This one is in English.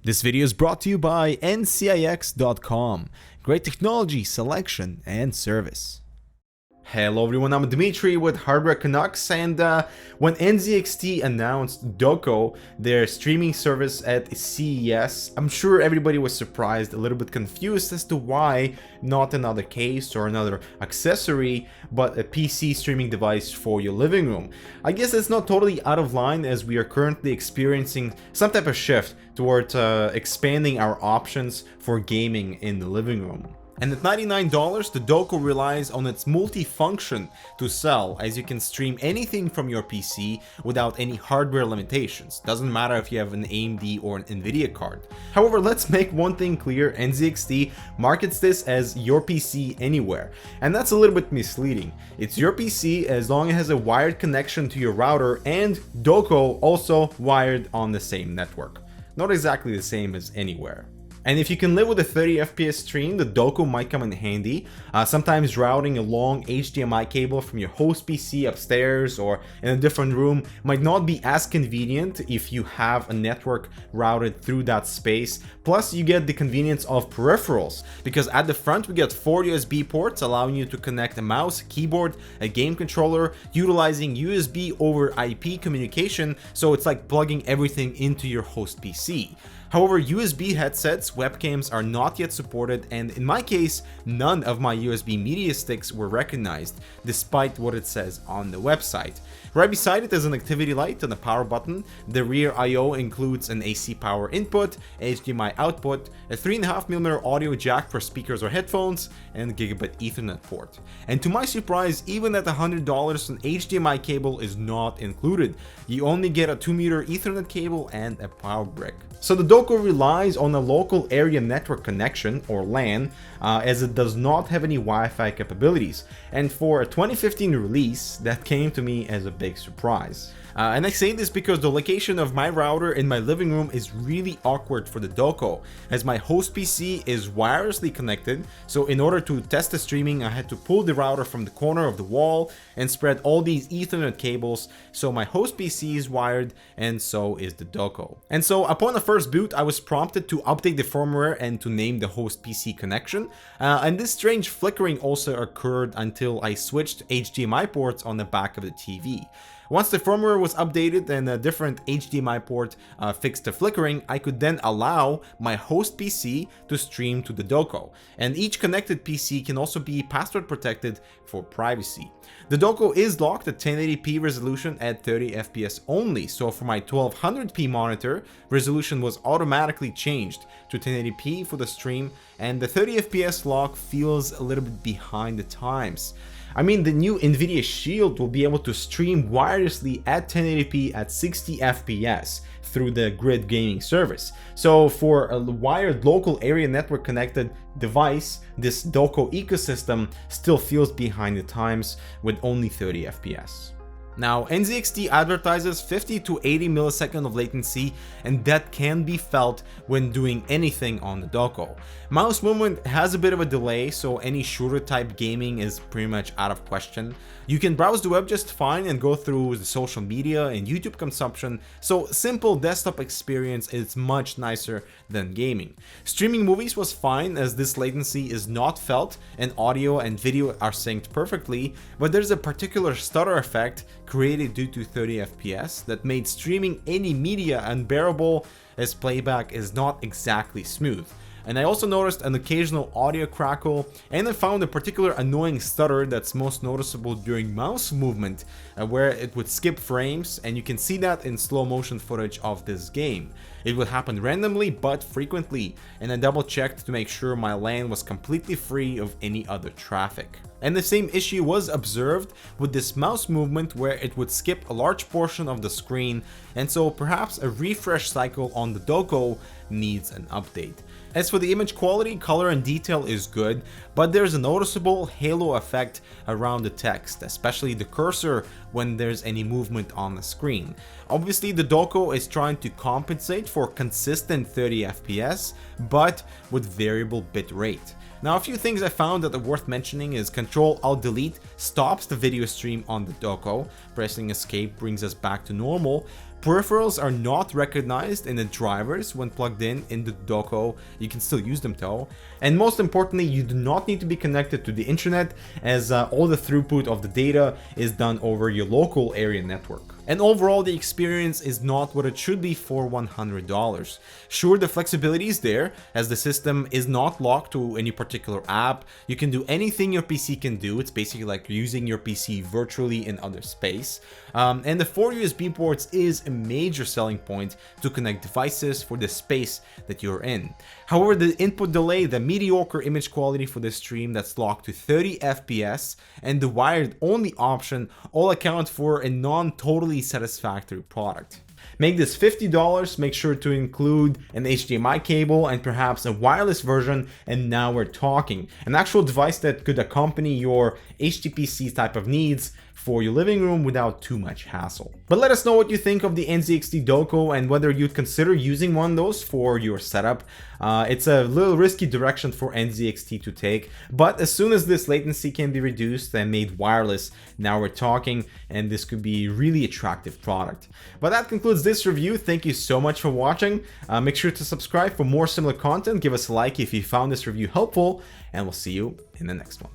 This video is brought to you by NZXT.com. Great technology, selection, and service. Hello everyone, I'm Dmitry with Hardware Canucks, and when NZXT announced Doco, their streaming service at CES, I'm sure everybody was surprised, a little bit confused as to why not another case or another accessory, but a PC streaming device for your living room. I guess it's not totally out of line, as we are currently experiencing some type of shift towards expanding our options for gaming in the living room. And at $99, the Doco relies on its multi-function to sell, as you can stream anything from your PC without any hardware limitations. Doesn't matter if you have an AMD or an NVIDIA card. However, let's make one thing clear: NZXT markets this as your PC anywhere, and that's a little bit misleading. It's your PC as long as it has a wired connection to your router, and Doco also wired on the same network. Not exactly the same as anywhere. And if you can live with a 30 FPS stream, the Doco might come in handy. Sometimes routing a long HDMI cable from your host PC upstairs or in a different room might not be as convenient if you have a network routed through that space. Plus, you get the convenience of peripherals, because at the front we get 4 USB ports allowing you to connect a mouse, keyboard, a game controller, utilizing USB over IP communication, so it's like plugging everything into your host PC. However, USB headsets, webcams are not yet supported, and in my case, none of my USB media sticks were recognized, despite what it says on the website. Right beside it is an activity light and a power button. The rear I/O includes an AC power input, HDMI output, a 3.5mm audio jack for speakers or headphones, and a gigabit Ethernet port. And to my surprise, even at $100, an HDMI cable is not included. You only get a 2-meter Ethernet cable and a power brick. So the Doco relies on a local area network connection, or LAN, as it does not have any Wi-Fi capabilities. And for a 2015 release, that came to me as a big surprise. And I say this because the location of my router in my living room is really awkward for the Doco, as my host PC is wirelessly connected. So in order to test the streaming, I had to pull the router from the corner of the wall and spread all these Ethernet cables. So my host PC is wired, and so is the Doco. And so upon the first boot, I was prompted to update the firmware and to name the host PC connection. And this strange flickering also occurred until I switched HDMI ports on the back of the TV. Once the firmware was updated and a different HDMI port fixed the flickering, I could then allow my host PC to stream to the Doco. And each connected PC can also be password protected for privacy. The Doco is locked at 1080p resolution at 30 FPS only, so for my 1200p monitor, resolution was automatically changed to 1080p for the stream, and the 30 FPS lock feels a little bit behind the times. I mean, the new NVIDIA Shield will be able to stream wirelessly at 1080p at 60 FPS through the Grid gaming service. So for a wired local area network connected device, this Doco ecosystem still feels behind the times with only 30 FPS. Now, NZXT advertises 50 to 80 milliseconds of latency, and that can be felt when doing anything on the Doco. Mouse movement has a bit of a delay, so any shooter type gaming is pretty much out of question. You can browse the web just fine and go through the social media and YouTube consumption, so simple desktop experience is much nicer than gaming. Streaming movies was fine, as this latency is not felt and audio and video are synced perfectly, but there's a particular stutter effect created due to 30 FPS that made streaming any media unbearable, as playback is not exactly smooth. And I also noticed an occasional audio crackle, and I found a particular annoying stutter that's most noticeable during mouse movement, where it would skip frames, and you can see that in slow motion footage of this game. It would happen randomly but frequently, and I double checked to make sure my LAN was completely free of any other traffic. And the same issue was observed with this mouse movement, where it would skip a large portion of the screen, and so perhaps a refresh cycle on the Doco needs an update. As for the image quality, color and detail is good, but there's a noticeable halo effect around the text, especially the cursor when there's any movement on the screen. Obviously, the Doco is trying to compensate for consistent 30 FPS, but with variable bit rate. Now, a few things I found that are worth mentioning is Control-Alt-Delete stops the video stream on the Doco. Pressing escape brings us back to normal. Peripherals are not recognized in the drivers when plugged in the Doco. You can still use them though. And most importantly, you do not need to be connected to the internet, as all the throughput of the data is done over your local area network. And overall, the experience is not what it should be for $100. Sure, the flexibility is there, as the system is not locked to any particular app. You can do anything your PC can do. It's basically like using your PC virtually in other space. And the 4 USB ports is a major selling point to connect devices for the space that you're in. However, the input delay, the mediocre image quality for the stream that's locked to 30 FPS, and the wired only option all account for a non-totally satisfactory product. Make this $50, make sure to include an HDMI cable and perhaps a wireless version, and now we're talking. An actual device that could accompany your HTPC type of needs for your living room without too much hassle. But let us know what you think of the NZXT Doko and whether you'd consider using one of those for your setup. It's a little risky direction for NZXT to take, but as soon as this latency can be reduced and made wireless, now we're talking, and this could be a really attractive product. But that concludes this review. Thank you so much for watching. Make sure to subscribe for more similar content. Give us a like if you found this review helpful, and we'll see you in the next one.